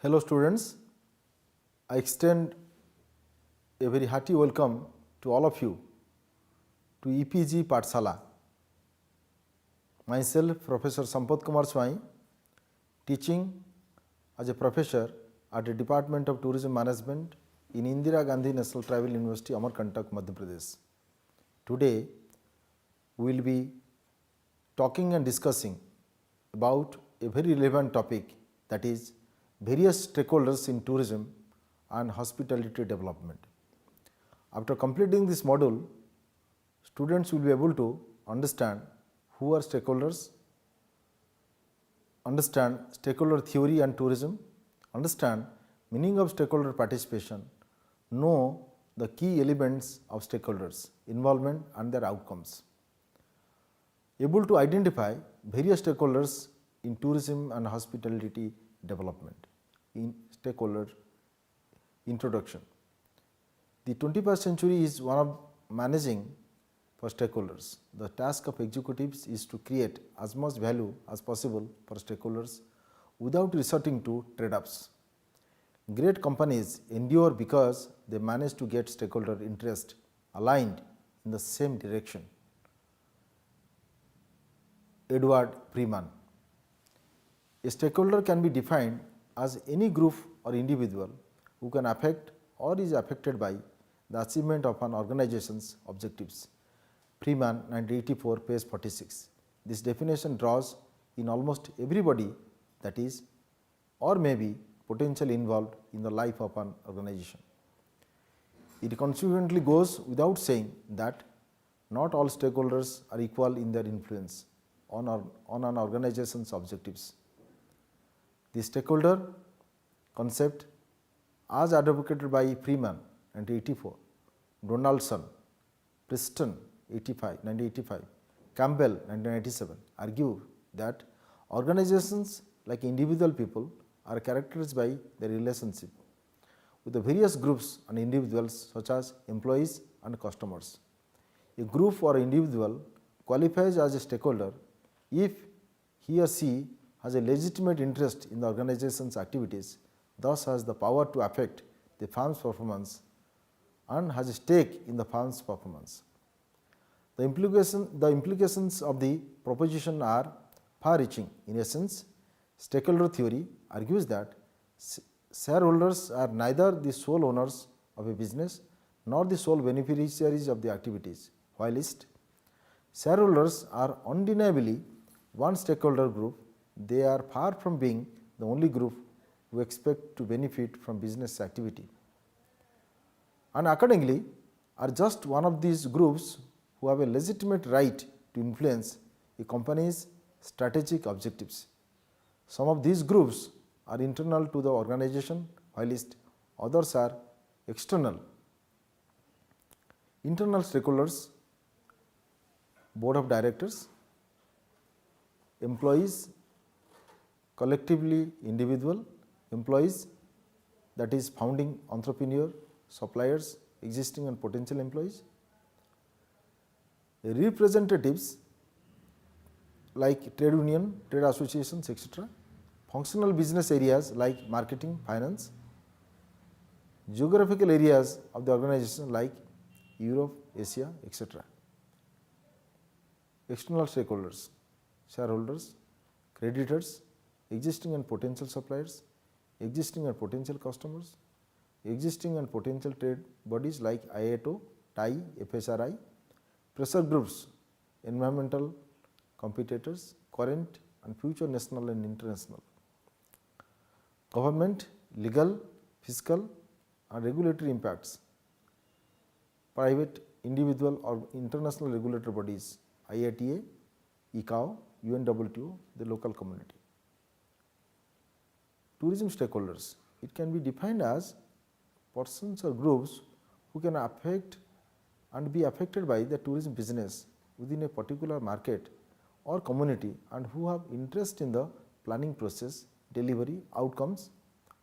Hello students, I extend a very hearty welcome to all of you to EPG Pathshala. Myself Professor Sampath Kumar Swai, teaching as a professor at the Department of Tourism Management in Indira Gandhi National Tribal University, Amarkantak, Madhya Pradesh. Today we will be talking and discussing about a very relevant topic, that is various stakeholders in tourism and hospitality development. After completing this module, students will be able to understand who are stakeholders, understand stakeholder theory and tourism, understand meaning of stakeholder participation, know the key elements of stakeholders involvement and their outcomes. Able to identify various stakeholders in tourism and hospitality development. In stakeholder introduction, the 21st century is one of managing for stakeholders. The task of executives is to create as much value as possible for stakeholders without resorting to trade-offs. Great companies endure because they manage to get stakeholder interest aligned in the same direction. Edward Freeman. A stakeholder can be defined as any group or individual who can affect or is affected by the achievement of an organization's objectives. Freeman, 1984, page 46. This definition draws in almost everybody that is or may be potentially involved in the life of an organization. It consequently goes without saying that not all stakeholders are equal in their influence on an organization's objectives. The stakeholder concept, as advocated by Freeman 1984, Donaldson, Preston 1985, Campbell 1997, argue that organizations like individual people are characterized by their relationship with the various groups and individuals such as employees and customers. A group or individual qualifies as a stakeholder if he or she has a legitimate interest in the organization's activities, thus has the power to affect the firm's performance and has a stake in the firm's performance. The implications of the proposition are far-reaching. In essence, stakeholder theory argues that shareholders are neither the sole owners of a business nor the sole beneficiaries of the activities, whilst shareholders are undeniably one stakeholder group. They are far from being the only group who expect to benefit from business activity, and accordingly are just one of these groups who have a legitimate right to influence a company's strategic objectives. Some of these groups are internal to the organization, whilst others are external. Internal stakeholders, board of directors, employees, collectively individual employees, that is founding entrepreneur, suppliers, existing and potential employees, representatives like trade union, trade associations, etc., functional business areas like marketing, finance, geographical areas of the organization like Europe, Asia, etc. External stakeholders, shareholders, creditors, existing and potential suppliers, existing and potential customers, existing and potential trade bodies like IATO, TAI, FSRI, pressure groups, environmental competitors, current and future national and international, government, legal, fiscal and regulatory impacts, private, individual or international regulatory bodies, IATA, ICAO, UNWTO, the local community. Tourism stakeholders, it can be defined as persons or groups who can affect and be affected by the tourism business within a particular market or community and who have interest in the planning process, delivery, outcomes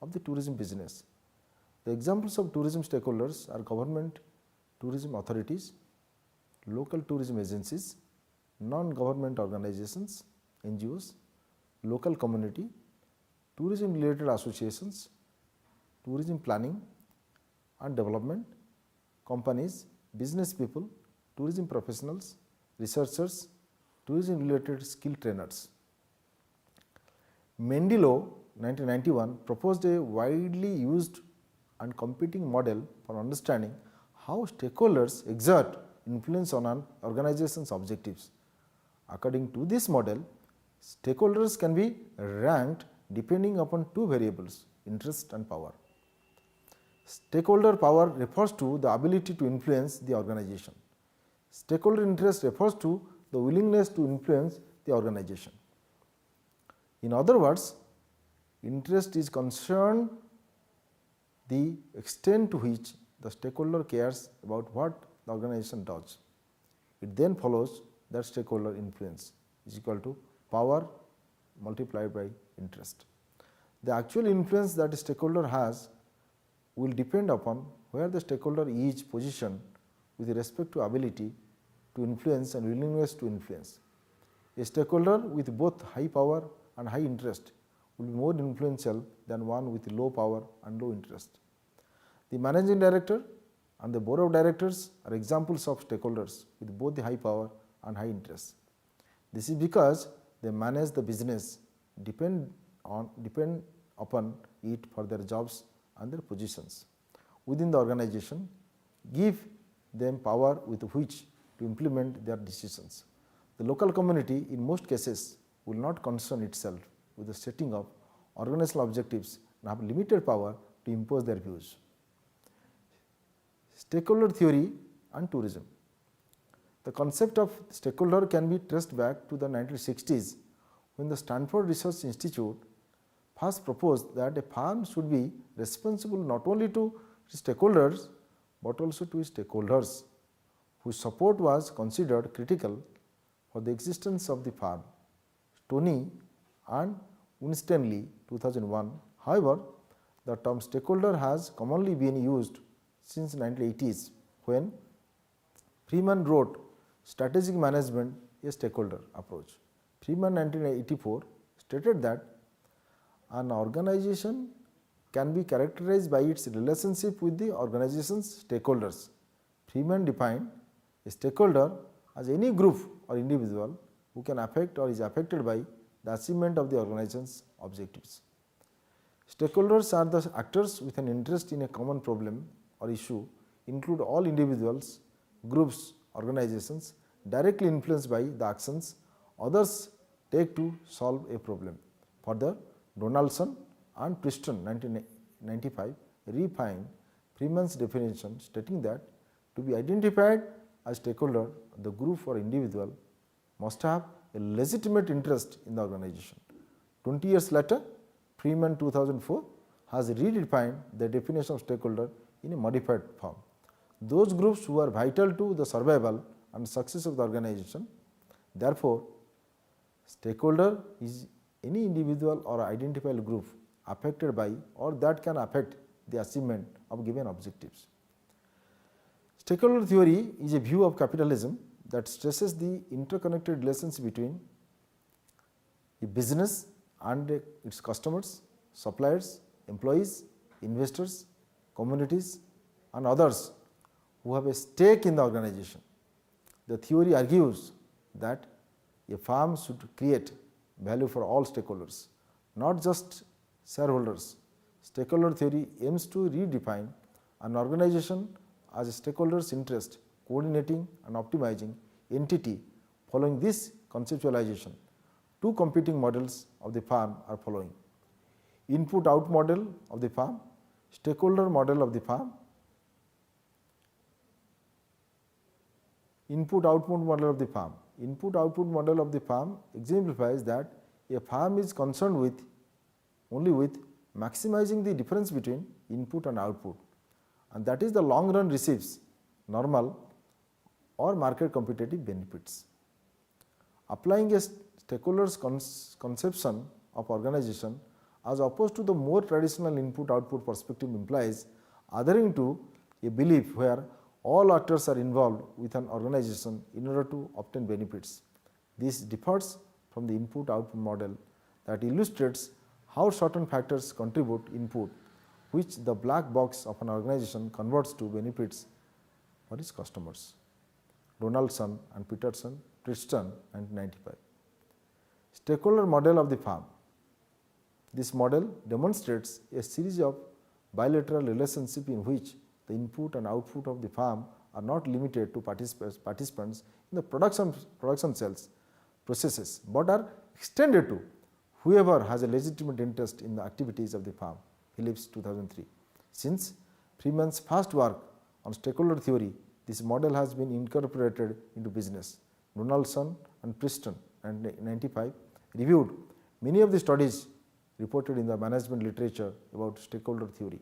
of the tourism business. The examples of tourism stakeholders are government tourism authorities, local tourism agencies, non-government organizations, NGOs, local community, tourism related associations, tourism planning and development, companies, business people, tourism professionals, researchers, tourism related skill trainers. Mendilo 1991 proposed a widely used and competing model for understanding how stakeholders exert influence on an organization's objectives. According to this model, stakeholders can be ranked depending upon two variables, interest and power. Stakeholder power refers to the ability to influence the organization. Stakeholder interest refers to the willingness to influence the organization. In other words, interest is concerned the extent to which the stakeholder cares about what the organization does. It then follows that stakeholder influence is equal to power multiplied by interest. The actual influence that a stakeholder has will depend upon where the stakeholder is positioned with respect to ability to influence and willingness to influence. A stakeholder with both high power and high interest will be more influential than one with low power and low interest. The managing director and the board of directors are examples of stakeholders with both the high power and high interest. This is because they manage the business, depend upon it for their jobs and their positions within the organization, give them power with which to implement their decisions. The local community in most cases will not concern itself with the setting of organizational objectives and have limited power to impose their views. Stakeholder theory and tourism. The concept of stakeholder can be traced back to the 1960s when the Stanford Research Institute first proposed that a firm should be responsible not only to its stakeholders but also to its stakeholders whose support was considered critical for the existence of the firm. Stoney and Winstanley 2001. However, the term stakeholder has commonly been used since 1980s when Freeman wrote Strategic Management, a Stakeholder Approach. Freeman 1984 stated that an organization can be characterized by its relationship with the organization's stakeholders. Freeman defined a stakeholder as any group or individual who can affect or is affected by the achievement of the organization's objectives. Stakeholders are the actors with an interest in a common problem or issue, include all individuals, groups, organizations directly influenced by the actions others take to solve a problem. Further, Donaldson and Preston 1995 refined Freeman's definition, stating that to be identified as stakeholder, the group or individual must have a legitimate interest in the organization. 20 years later, Freeman 2004 has redefined the definition of stakeholder in a modified form. Those groups who are vital to the survival and success of the organization. Therefore, stakeholder is any individual or identifiable group affected by or that can affect the achievement of given objectives. Stakeholder theory is a view of capitalism that stresses the interconnected relationship between a business and its customers, suppliers, employees, investors, communities and others who have a stake in the organization. The theory argues that a firm should create value for all stakeholders, not just shareholders. Stakeholder theory aims to redefine an organization as a stakeholder's interest, coordinating and optimizing entity. Following this conceptualization, two competing models of the firm are following: input-out model of the firm, stakeholder model of the firm. Input-output model of the firm. Input-output model of the firm exemplifies that a firm is concerned with only with maximizing the difference between input and output, and that is the long run receives normal or market competitive benefits. Applying a stakeholder's conception of organization as opposed to the more traditional input-output perspective implies adhering to a belief where all actors are involved with an organization in order to obtain benefits. This differs from the input-output model that illustrates how certain factors contribute input which the black box of an organization converts to benefits for its customers. Donaldson and Peterson, Tristan, 1995. Stakeholder model of the firm. This model demonstrates a series of bilateral relationships in which the input and output of the firm are not limited to participants in the production cells processes, but are extended to whoever has a legitimate interest in the activities of the firm. Phillips, 2003. Since Freeman's first work on stakeholder theory, this model has been incorporated into business. Donaldson and Preston, 1995, reviewed many of the studies reported in the management literature about stakeholder theory.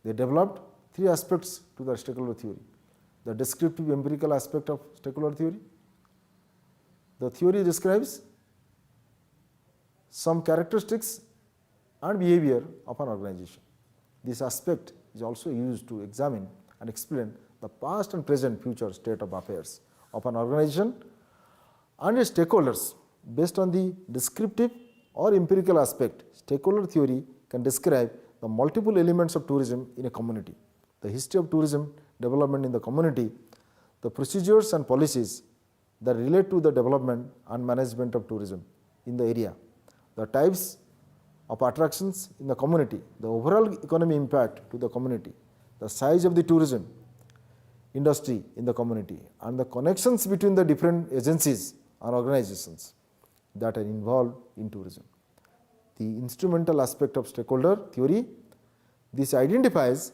They developed three aspects to the stakeholder theory: the descriptive empirical aspect of stakeholder theory. The theory describes some characteristics and behavior of an organization. This aspect is also used to examine and explain the past and present future state of affairs of an organization and its stakeholders. Based on the descriptive or empirical aspect, stakeholder theory can describe the multiple elements of tourism in a community, the history of tourism development in the community, the procedures and policies that relate to the development and management of tourism in the area, the types of attractions in the community, the overall economic impact to the community, the size of the tourism industry in the community, and the connections between the different agencies and organizations that are involved in tourism. The instrumental aspect of stakeholder theory, this identifies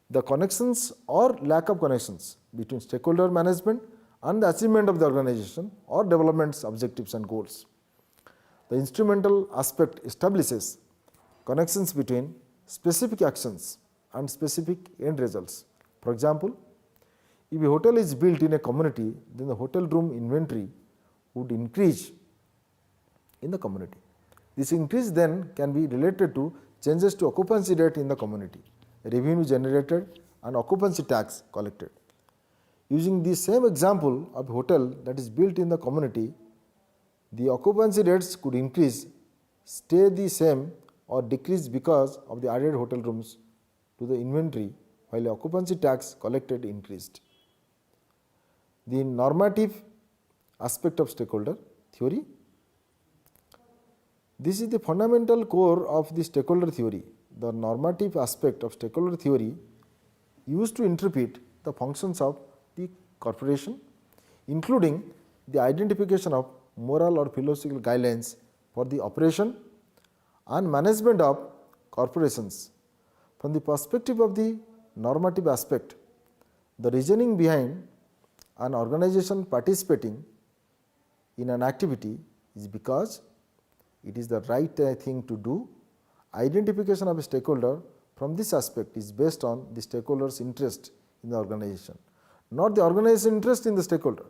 the connections or lack of connections between stakeholder management and the achievement of the organization or development's objectives and goals. The instrumental aspect establishes connections between specific actions and specific end results. For example, if a hotel is built in a community, then the hotel room inventory would increase in the community. This increase then can be related to changes to occupancy rate in the community, revenue generated and occupancy tax collected. Using the same example of a hotel that is built in the community, the occupancy rates could increase, stay the same or decrease because of the added hotel rooms to the inventory, while the occupancy tax collected increased. The normative aspect of stakeholder theory. This is the fundamental core of the stakeholder theory. The normative aspect of stakeholder theory used to interpret the functions of the corporation, including the identification of moral or philosophical guidelines for the operation and management of corporations. From the perspective of the normative aspect, the reasoning behind an organization participating in an activity is because it is the right thing to do. Identification of a stakeholder from this aspect is based on the stakeholder's interest in the organization, not the organization's interest in the stakeholder.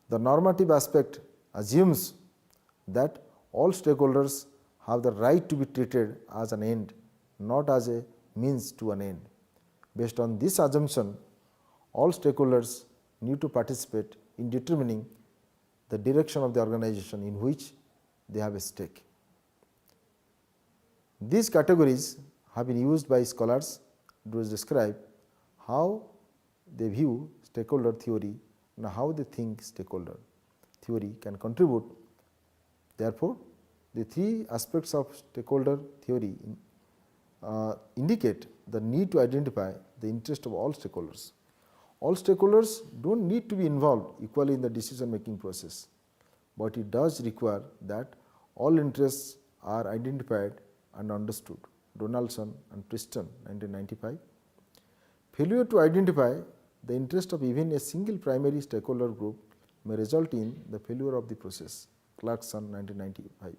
The normative aspect assumes that all stakeholders have the right to be treated as an end, not as a means to an end. Based on this assumption, all stakeholders need to participate in determining the direction of the organization in which they have a stake. These categories have been used by scholars to describe how they view stakeholder theory and how they think stakeholder theory can contribute. Therefore, the three aspects of stakeholder theory indicate the need to identify the interest of all stakeholders. All stakeholders do not need to be involved equally in the decision making process, but it does require that all interests are identified and understood. Donaldson and Preston, 1995. Failure to identify the interest of even a single primary stakeholder group may result in the failure of the process. Clarkson, 1995.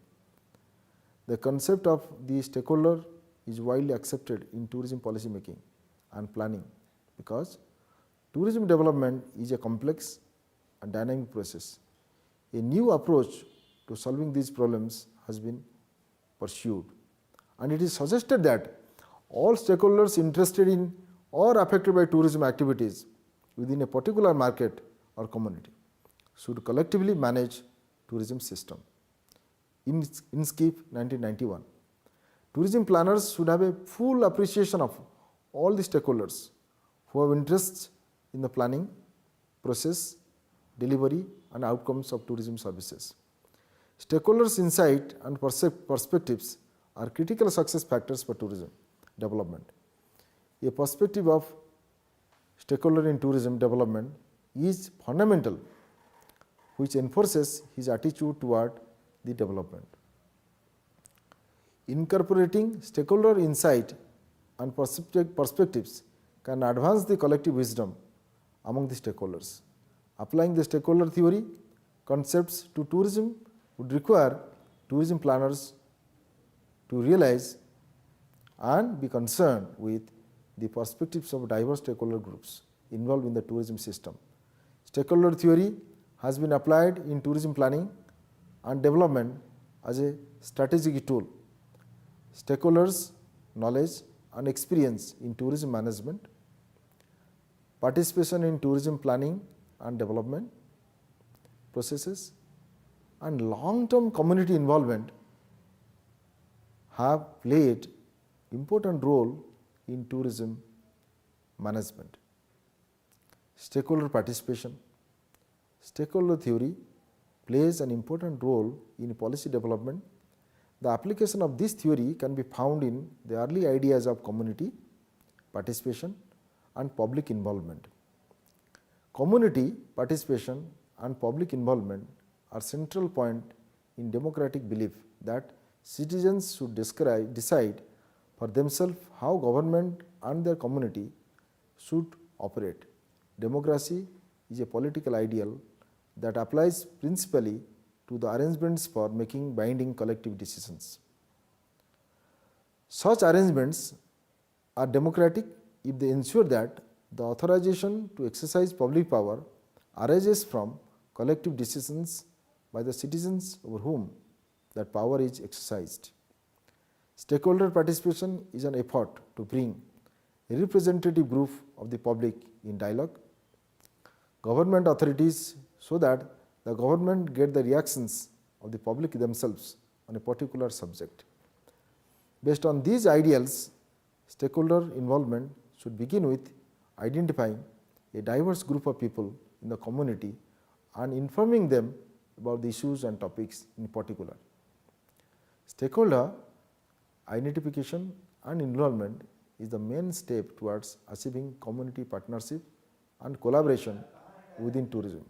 The concept of the stakeholder is widely accepted in tourism policy making and planning because tourism development is a complex and dynamic process. A new approach to solving these problems has been pursued, and it is suggested that all stakeholders interested in or affected by tourism activities within a particular market or community should collectively manage tourism system. Inskip, 1991. Tourism planners should have a full appreciation of all the stakeholders who have interests in the planning, process, delivery and outcomes of tourism services. Stakeholders' insight and perspectives are critical success factors for tourism development. A perspective of stakeholder in tourism development is fundamental, which enforces his attitude toward the development. Incorporating stakeholder insight and perspectives can advance the collective wisdom among the stakeholders. Applying the stakeholder theory concepts to tourism would require tourism planners to realize and be concerned with the perspectives of diverse stakeholder groups involved in the tourism system. Stakeholder theory has been applied in tourism planning and development as a strategic tool. Stakeholders' knowledge and experience in tourism management, participation in tourism planning and development processes, and long-term community involvement have played important role in tourism management. Stakeholder participation. Stakeholder theory plays an important role in policy development. The application of this theory can be found in the early ideas of community participation and public involvement. Community participation and public involvement are central point in democratic belief that citizens should decide for themselves how government and their community should operate. Democracy is a political ideal that applies principally to the arrangements for making binding collective decisions. Such arrangements are democratic if they ensure that the authorization to exercise public power arises from collective decisions by the citizens over whom that power is exercised. Stakeholder participation is an effort to bring a representative group of the public in dialogue, government authorities, so that the government get the reactions of the public themselves on a particular subject. Based on these ideals, stakeholder involvement should begin with identifying a diverse group of people in the community and informing them about the issues and topics in particular. Stakeholder identification and involvement is the main step towards achieving community partnership and collaboration within tourism.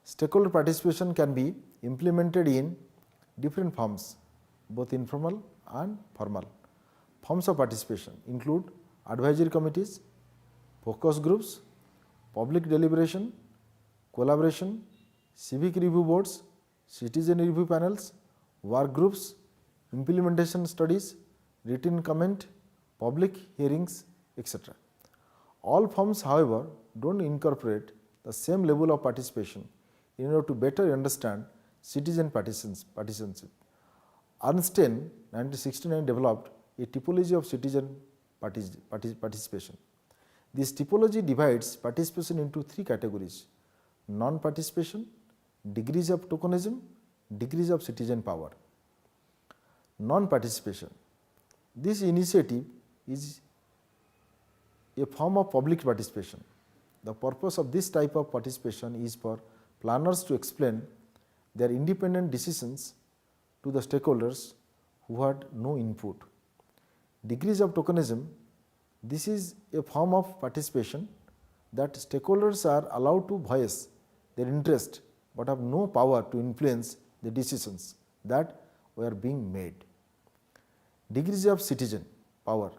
Stakeholder participation can be implemented in different forms, both informal and formal. Forms of participation include advisory committees, focus groups, public deliberation, collaboration, civic review boards, citizen review panels, work groups, implementation studies, written comment, public hearings, etc. All forms, however, do not incorporate the same level of participation in order to better understand citizen participation. Ernst in 1969 developed a typology of citizen participation. This typology divides participation into three categories: non-participation, degrees of tokenism, degrees of citizen power. Non-participation. This initiative is a form of public participation. The purpose of this type of participation is for planners to explain their independent decisions to the stakeholders who had no input. Degrees of tokenism. This is a form of participation that stakeholders are allowed to voice their interest but have no power to influence the decisions that were being made. Degrees of citizen power.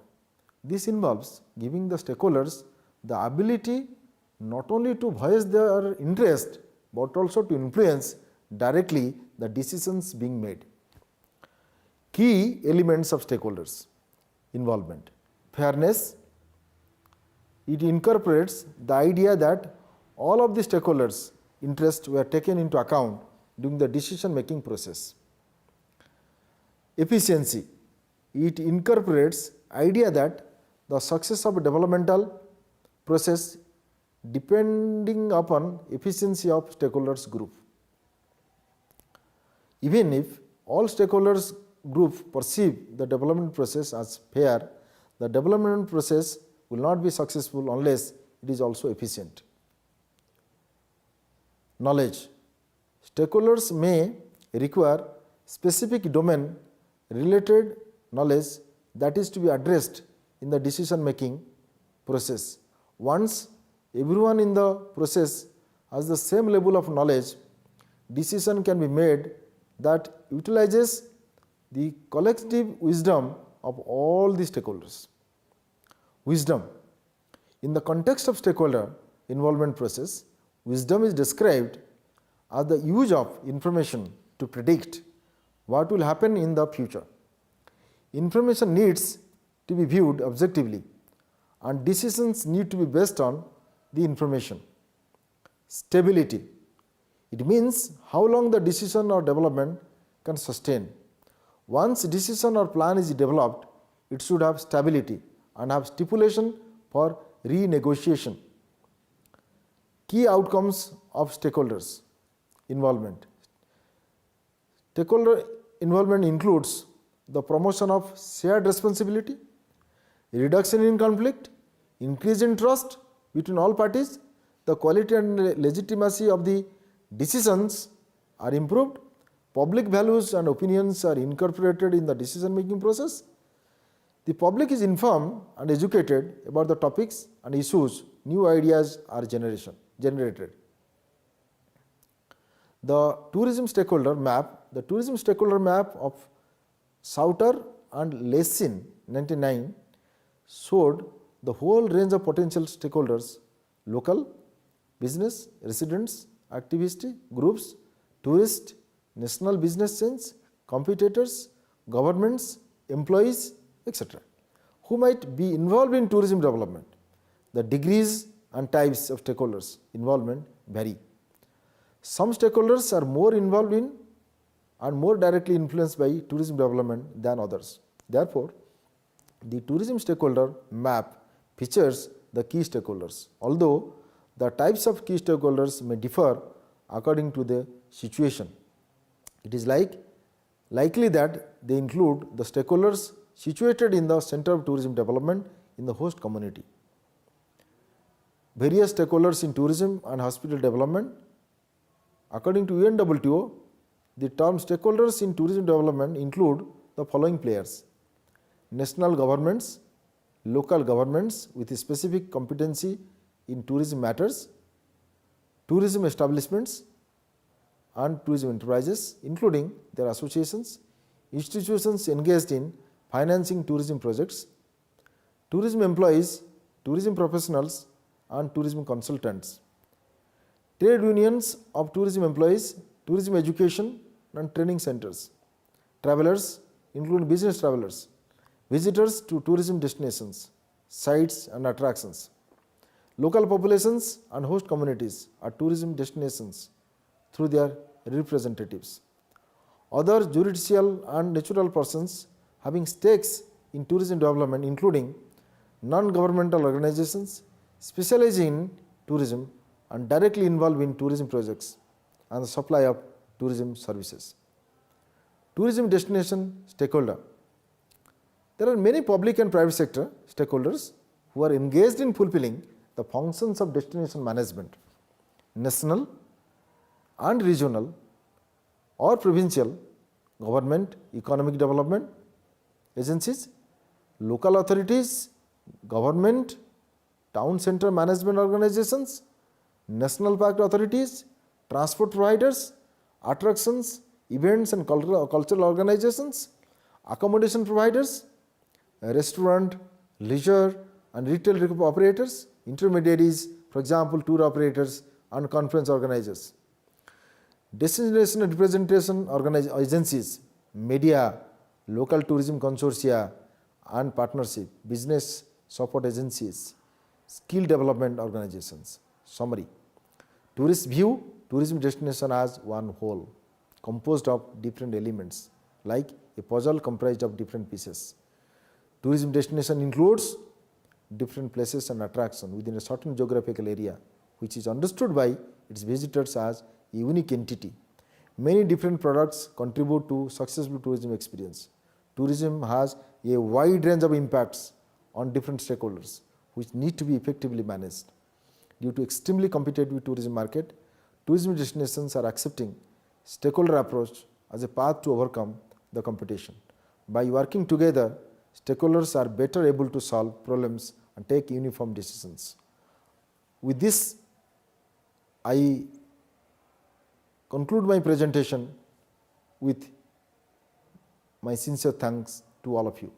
This involves giving the stakeholders the ability not only to voice their interest but also to influence directly the decisions being made. Key elements of stakeholders involvement. Fairness. It incorporates the idea that all of the stakeholders' interests were taken into account during the decision making process. Efficiency. It incorporates idea that the success of a developmental process depending upon efficiency of stakeholders group. Even if all stakeholders group perceive the development process as fair, the development process will not be successful unless it is also efficient. Knowledge. Stakeholders may require specific domain related knowledge that is to be addressed in the decision making process. Once everyone in the process has the same level of knowledge, decision can be made that utilizes the collective wisdom of all the stakeholders. Wisdom. In the context of stakeholder involvement process, wisdom is described as the use of information to predict what will happen in the future. Information needs to be viewed objectively and decisions need to be based on the information. Stability. It means how long the decision or development can sustain. Once decision or plan is developed, it should have stability and have stipulation for renegotiation. Key outcomes of stakeholders involvement. Stakeholder involvement includes the promotion of shared responsibility, reduction in conflict, increase in trust between all parties, the quality and legitimacy of the decisions are improved, public values and opinions are incorporated in the decision making process, the public is informed and educated about the topics and issues, new ideas are generated. The tourism stakeholder map, of Sauter and Lesin 1999 showed the whole range of potential stakeholders: local, business, residents, activist groups, tourists, national business chains, competitors, governments, employees, etc., who might be involved in tourism development. The degrees and types of stakeholders involvement vary. Some stakeholders are more involved in and more directly influenced by tourism development than others. Therefore, the tourism stakeholder map features the key stakeholders, although the types of key stakeholders may differ according to the situation. It is likely that they include the stakeholders situated in the center of tourism development in the host community. Various stakeholders in tourism and hospital development. According to UNWTO, the term stakeholders in tourism development include the following players: national governments, local governments with a specific competency in tourism matters, tourism establishments and tourism enterprises, including their associations, institutions engaged in financing tourism projects, tourism employees, tourism professionals and tourism consultants, trade unions of tourism employees, tourism education and training centers, travelers including business travelers, visitors to tourism destinations, sites and attractions, local populations and host communities at tourism destinations through their representatives, other judicial and natural persons having stakes in tourism development, including non-governmental organizations specializing in tourism and directly involved in tourism projects and the supply of tourism services. Tourism destination stakeholder. There are many public and private sector stakeholders who are engaged in fulfilling the functions of destination management. National and regional or provincial government, economic development agencies, local authorities, government, town center management organizations, national park authorities, transport providers, attractions, events and cultural organizations, accommodation providers, restaurant, leisure and retail operators, intermediaries, for example, tour operators and conference organizers, destination representation agencies, media, local tourism consortia and partnership, business support agencies, skill development organizations. Summary: tourists view tourism destination as one whole composed of different elements like a puzzle comprised of different pieces. Tourism destination includes different places and attractions within a certain geographical area which is understood by its visitors as a unique entity. Many different products contribute to successful tourism experience. tourism has a wide range of impacts on different stakeholders which need to be effectively managed. Due to extremely competitive tourism market, tourism destinations are accepting stakeholder approach as a path to overcome the competition. By working together, stakeholders are better able to solve problems and take uniform decisions. With this, I conclude my presentation with my sincere thanks to all of you.